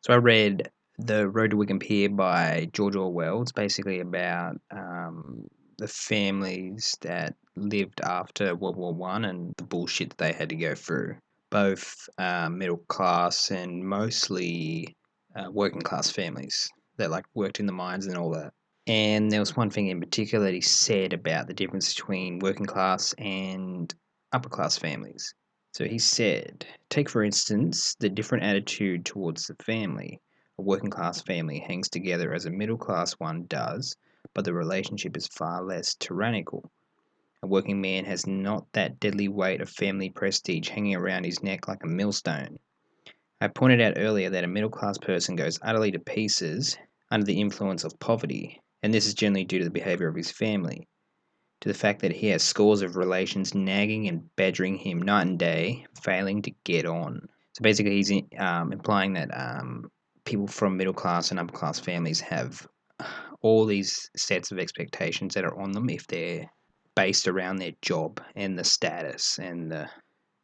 So I read The Road to Wigan Pier by George Orwell. It's basically about the families that lived after World War One and the bullshit that they had to go through. Both middle class and mostly working class families that like worked in the mines and all that. And there was one thing in particular that he said about the difference between working class and upper class families. So he said, take for instance the different attitude towards the family. A working class family hangs together as a middle class one does, but the relationship is far less tyrannical. A working man has not that deadly weight of family prestige hanging around his neck like a millstone. I pointed out earlier that a middle class person goes utterly to pieces under the influence of poverty, and this is generally due to the behavior of his family, to the fact that he has scores of relations nagging and badgering him night and day, failing to get on. So basically, he's implying that people from middle class and upper class families have all these sets of expectations that are on them if they're based around their job and the status and the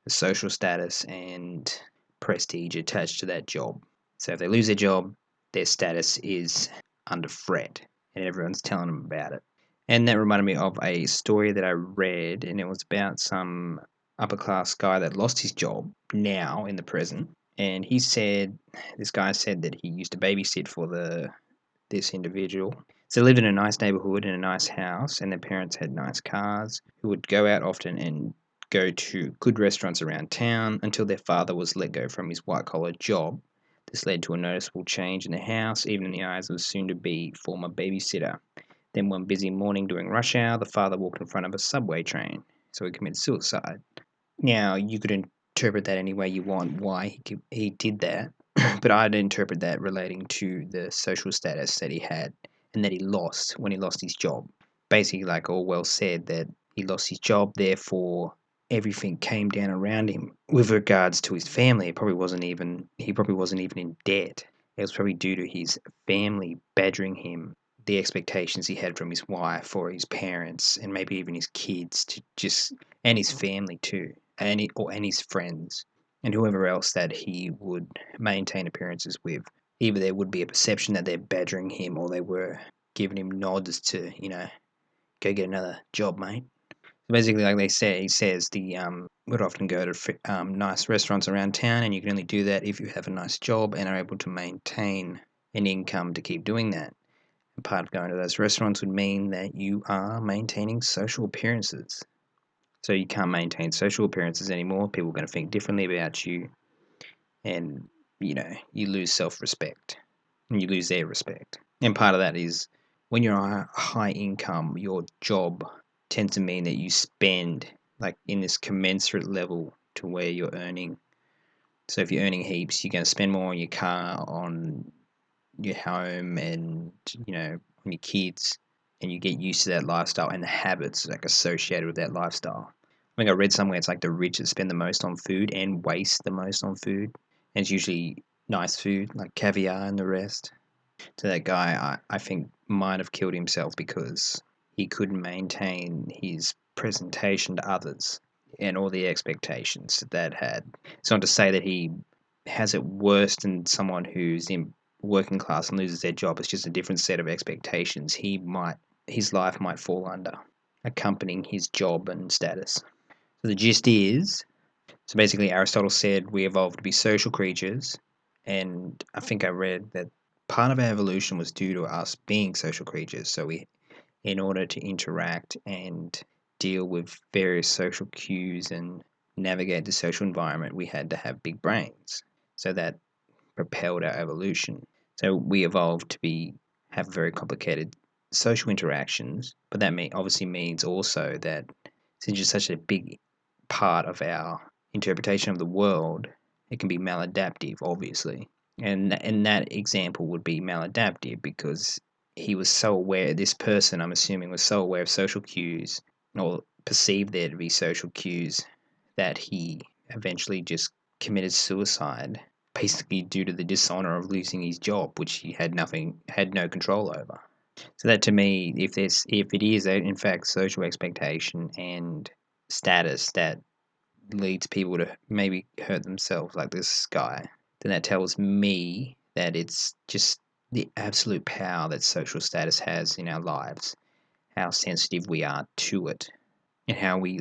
social status and prestige attached to that job. So if they lose their job, their status is under threat, and everyone's telling them about it. And that reminded me of a story that I read, and it was about some upper class guy that lost his job now in the present. And he said, this guy said that he used to babysit for this individual. So they lived in a nice neighborhood in a nice house, and their parents had nice cars, who would go out often and go to good restaurants around town until their father was let go from his white collar job. This led to a noticeable change in the house, even in the eyes of the soon to be former babysitter. Then one busy morning during rush hour, the father walked in front of a subway train, so he committed suicide. Now, you could interpret that any way you want why he did that, but I'd interpret that relating to the social status that he had and that he lost when he lost his job. Basically, like Orwell said, that he lost his job, therefore everything came down around him. With regards to his family, he probably wasn't even in debt. It was probably due to his family badgering him, the expectations he had from his wife or his parents and maybe even his kids to just and his family too and his friends and whoever else that he would maintain appearances with. Either there would be a perception that they're badgering him or they were giving him nods to, go get another job, mate. So basically, like they say, he says the would often go to nice restaurants around town, and you can only do that if you have a nice job and are able to maintain an income to keep doing that. And part of going to those restaurants would mean that you are maintaining social appearances. So you can't maintain social appearances anymore. People are going to think differently about you, and you lose self-respect, and you lose their respect. And part of that is when you're on a high income, your job tends to mean that you spend like in this commensurate level to where you're earning. So if you're earning heaps, you're going to spend more on your car, on your home, and on your kids, and you get used to that lifestyle and the habits like associated with that lifestyle. I think I read somewhere it's like the rich that spend the most on food and waste the most on food, and it's usually nice food like caviar and the rest. So that guy, I think, might have killed himself because he couldn't maintain his presentation to others and all the expectations that that had. It's not to say that he has it worse than someone who's in working class and loses their job. It's just a different set of expectations. His life might fall under, accompanying his job and status. So the gist is, so basically Aristotle said we evolved to be social creatures, and I think I read that part of our evolution was due to us being social creatures. So in order to interact and deal with various social cues and navigate the social environment, we had to have big brains. So that propelled our evolution. So we evolved to have very complicated social interactions, but that obviously means also that since it's such a big part of our interpretation of the world, it can be maladaptive, obviously. And that example would be maladaptive because he was so aware, this person, I'm assuming, was so aware of social cues or perceived there to be social cues that he eventually just committed suicide, basically due to the dishonor of losing his job, which he had no control over. So that to me, if it is in fact social expectation and status that leads people to maybe hurt themselves like this guy, then that tells me that it's just the absolute power that social status has in our lives, how sensitive we are to it, and how we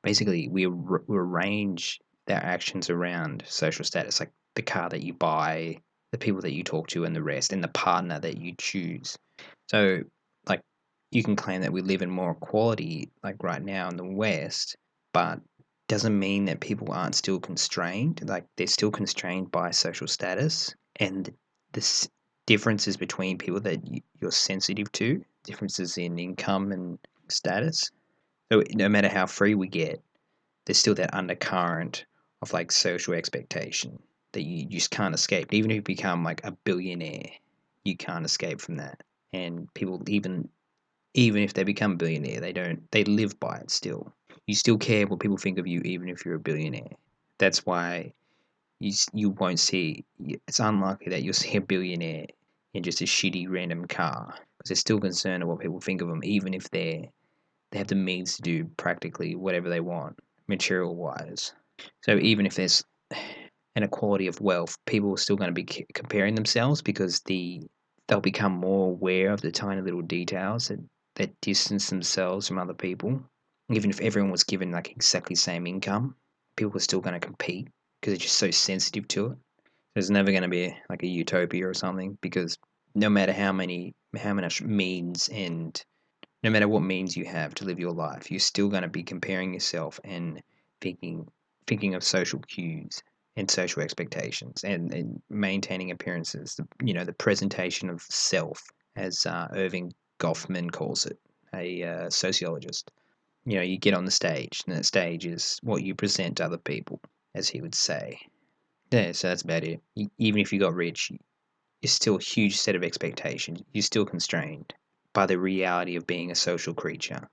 basically we arrange our actions around social status, like the car that you buy, the people that you talk to, and the rest, and the partner that you choose. So, like, you can claim that we live in more equality, like right now in the West, but doesn't mean that people aren't still constrained. Like, they're still constrained by social status and the differences between people that you're sensitive to, differences in income and status. So, no matter how free we get, there's still that undercurrent of like social expectation that you just can't escape. Even if you become like a billionaire, you can't escape from that. And people, even if they become a billionaire, they live by it still. You still care what people think of you even if you're a billionaire. That's why you won't see, it's unlikely that you'll see a billionaire in just a shitty random car, because they're still concerned of what people think of them, even if they have the means to do practically whatever they want material wise. So even if there's an equality of wealth, people are still going to be comparing themselves, because they'll become more aware of the tiny little details that distance themselves from other people. Even if everyone was given like exactly the same income, people are still going to compete because they're just so sensitive to it. There's never going to be like a utopia or something, because no matter how much means, and no matter what means you have to live your life, you're still going to be comparing yourself and thinking thinking of social cues and social expectations, and maintaining appearances. The presentation of self, as Irving Goffman calls it, a sociologist. You get on the stage, and that stage is what you present to other people, as he would say. Yeah, so that's about it. Even if you got rich, it's still a huge set of expectations. You're still constrained by the reality of being a social creature,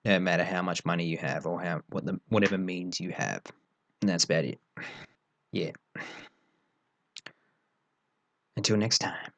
no matter how much money you have or whatever means you have. And that's about it. Yeah. Until next time.